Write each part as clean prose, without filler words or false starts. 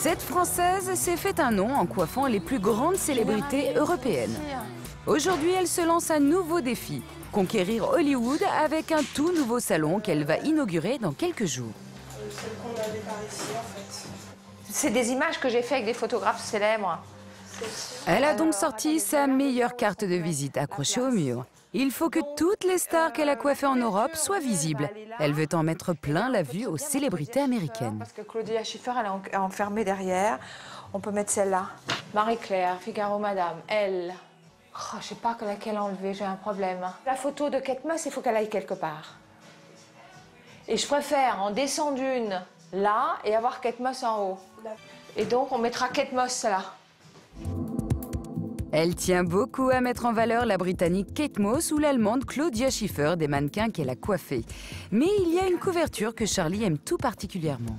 Cette Française s'est fait un nom en coiffant les plus grandes célébrités européennes. Aujourd'hui, elle se lance un nouveau défi, conquérir Hollywood avec un tout nouveau salon qu'elle va inaugurer dans quelques jours. Celle qu'on avait par ici, en fait. C'est des images que j'ai fait avec des photographes célèbres. Elle a donc sorti sa meilleure carte de visite accrochée au mur. Il faut que toutes les stars qu'elle a coiffées en Europe soient visibles. Elle veut en mettre plein la vue aux célébrités américaines. Parce que Claudia Schiffer, elle est enfermée derrière. On peut mettre celle-là. Marie-Claire, Figaro Madame, elle. Oh, je sais pas laquelle enlever, j'ai un problème. La photo de Kate Moss, il faut qu'elle aille quelque part. Et je préfère en descendre une là et avoir Kate Moss en haut. Et donc on mettra Kate Moss là. Elle tient beaucoup à mettre en valeur la Britannique Kate Moss ou l'Allemande Claudia Schiffer, des mannequins qu'elle a coiffés. Mais il y a une couverture que Charlie aime tout particulièrement.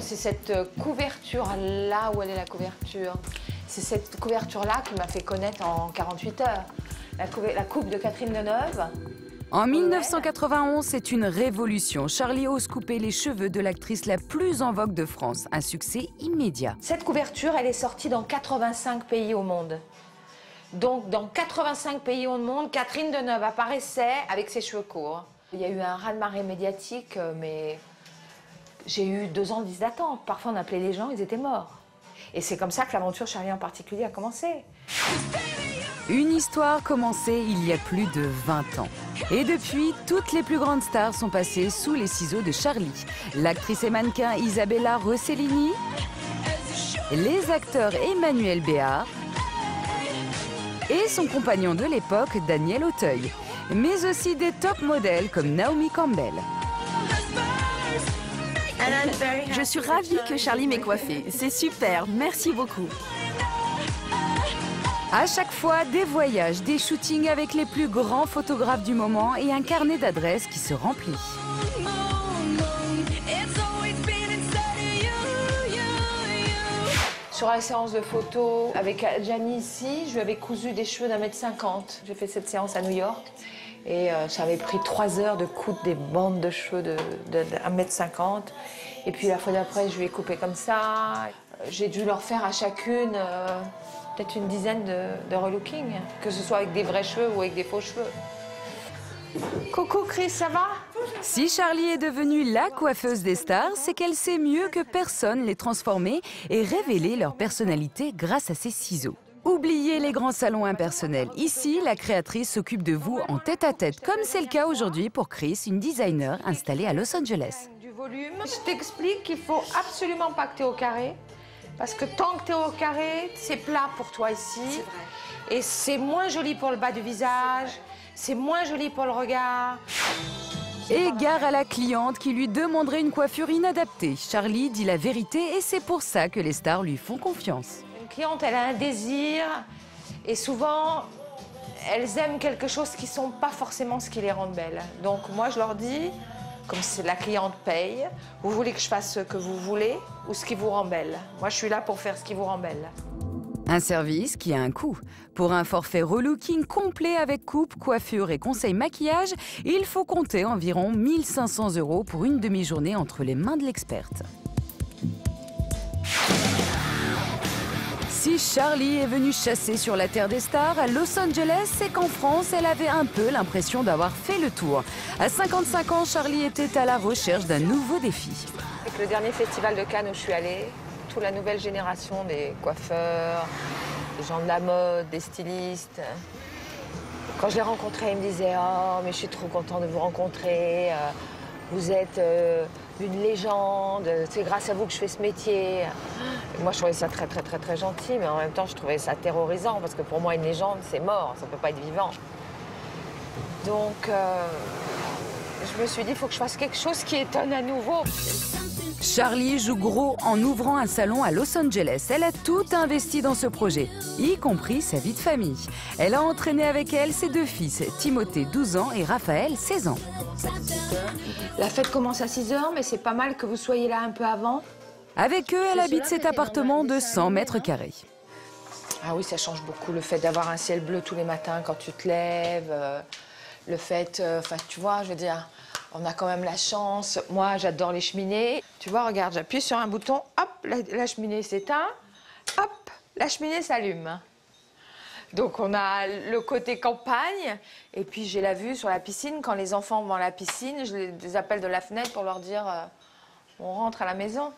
C'est cette couverture-là, où elle est la couverture? C'est cette couverture-là qui m'a fait connaître en 48 heures. La coupe de Catherine Deneuve. En 1991, c'est une révolution. Charlie ose couper les cheveux de l'actrice la plus en vogue de France. Un succès immédiat. Cette couverture, elle est sortie dans 85 pays au monde. Donc, dans 85 pays au monde, Catherine Deneuve apparaissait avec ses cheveux courts. Il y a eu un raz-de-marée médiatique, mais j'ai eu 2 ans de liste d'attente. Parfois, on appelait les gens, ils étaient morts. Et c'est comme ça que l'aventure Charlie en particulier a commencé. Une histoire commencée il y a plus de 20 ans. Et depuis, toutes les plus grandes stars sont passées sous les ciseaux de Charlie. L'actrice et mannequin Isabella Rossellini, les acteurs Emmanuel Béard et son compagnon de l'époque, Daniel Auteuil, mais aussi des top modèles comme Naomi Campbell. Je suis ravie que Charlie m'ait coiffée. C'est super, merci beaucoup. À chaque fois, des voyages, des shootings avec les plus grands photographes du moment et un carnet d'adresses qui se remplit. Sur la séance de photos avec Gianni ici, je lui avais cousu des cheveux d'1,50 m. J'ai fait cette séance à New York et ça avait pris 3 heures de coudre des bandes de cheveux de 1,50 m. Et puis la fois d'après, je lui ai coupé comme ça. J'ai dû leur faire à chacune peut-être une dizaine de relooking, que ce soit avec des vrais cheveux ou avec des faux cheveux. Coucou Chris, ça va? Si Charlie est devenue la coiffeuse des stars, c'est qu'elle sait mieux que personne les transformer et révéler leur personnalité grâce à ses ciseaux. Oubliez les grands salons impersonnels. Ici, la créatrice s'occupe de vous en tête-à-tête, comme c'est le cas aujourd'hui pour Chris, une designer installée à Los Angeles. Du volume. Je t'explique qu'il faut absolument pas que tu es au carré. Parce que tant que tu es au carré, c'est plat pour toi ici. Et c'est moins joli pour le bas du visage, c'est moins joli pour le regard. Et gare à la cliente qui lui demanderait une coiffure inadaptée. Charlie dit la vérité et c'est pour ça que les stars lui font confiance. Une cliente, elle a un désir et souvent, elles aiment quelque chose qui ne sont pas forcément ce qui les rend belles. Donc moi, je leur dis, comme la cliente paye, vous voulez que je fasse ce que vous voulez ou ce qui vous rend belle? Moi, je suis là pour faire ce qui vous rend belle. Un service qui a un coût. Pour un forfait relooking complet avec coupe, coiffure et conseil maquillage, il faut compter environ 1 500 € pour une demi-journée entre les mains de l'experte. Si Charlie est venue chasser sur la terre des stars à Los Angeles, c'est qu'en France, elle avait un peu l'impression d'avoir fait le tour. À 55 ans, Charlie était à la recherche d'un nouveau défi. Avec le dernier festival de Cannes où je suis allée, toute la nouvelle génération des coiffeurs, des gens de la mode, des stylistes. Quand je les rencontrais, ils me disaient « Oh, mais je suis trop content de vous rencontrer. Vous êtes une légende. C'est grâce à vous que je fais ce métier. » Et moi, je trouvais ça très, très, très, très gentil, mais en même temps, je trouvais ça terrorisant parce que pour moi, une légende, c'est mort. Ça ne peut pas être vivant. Donc, je me suis dit, il faut que je fasse quelque chose qui étonne à nouveau. Charlie joue gros en ouvrant un salon à Los Angeles. Elle a tout investi dans ce projet, y compris sa vie de famille. Elle a entraîné avec elle ses 2 fils, Timothée, 12 ans, et Raphaël, 16 ans. La fête commence à 6 h, mais c'est pas mal que vous soyez là un peu avant. Avec eux, elle habite cet appartement de 100 mètres carrés. Ah oui, ça change beaucoup, le fait d'avoir un ciel bleu tous les matins quand tu te lèves, le fait, enfin, tu vois, je veux dire, On a quand même la chance. Moi, j'adore les cheminées. Tu vois, regarde, j'appuie sur un bouton, hop, la cheminée s'éteint, hop, la cheminée s'allume. Donc, on a le côté campagne. Et puis, j'ai la vue sur la piscine. Quand les enfants vont à la piscine, je les appelle de la fenêtre pour leur dire on rentre à la maison.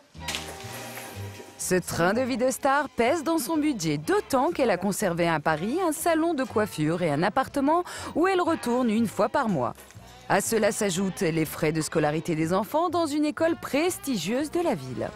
Ce train de vie de star pèse dans son budget, d'autant qu'elle a conservé à Paris un salon de coiffure et un appartement où elle retourne une fois par mois. À cela s'ajoutent les frais de scolarité des enfants dans une école prestigieuse de la ville.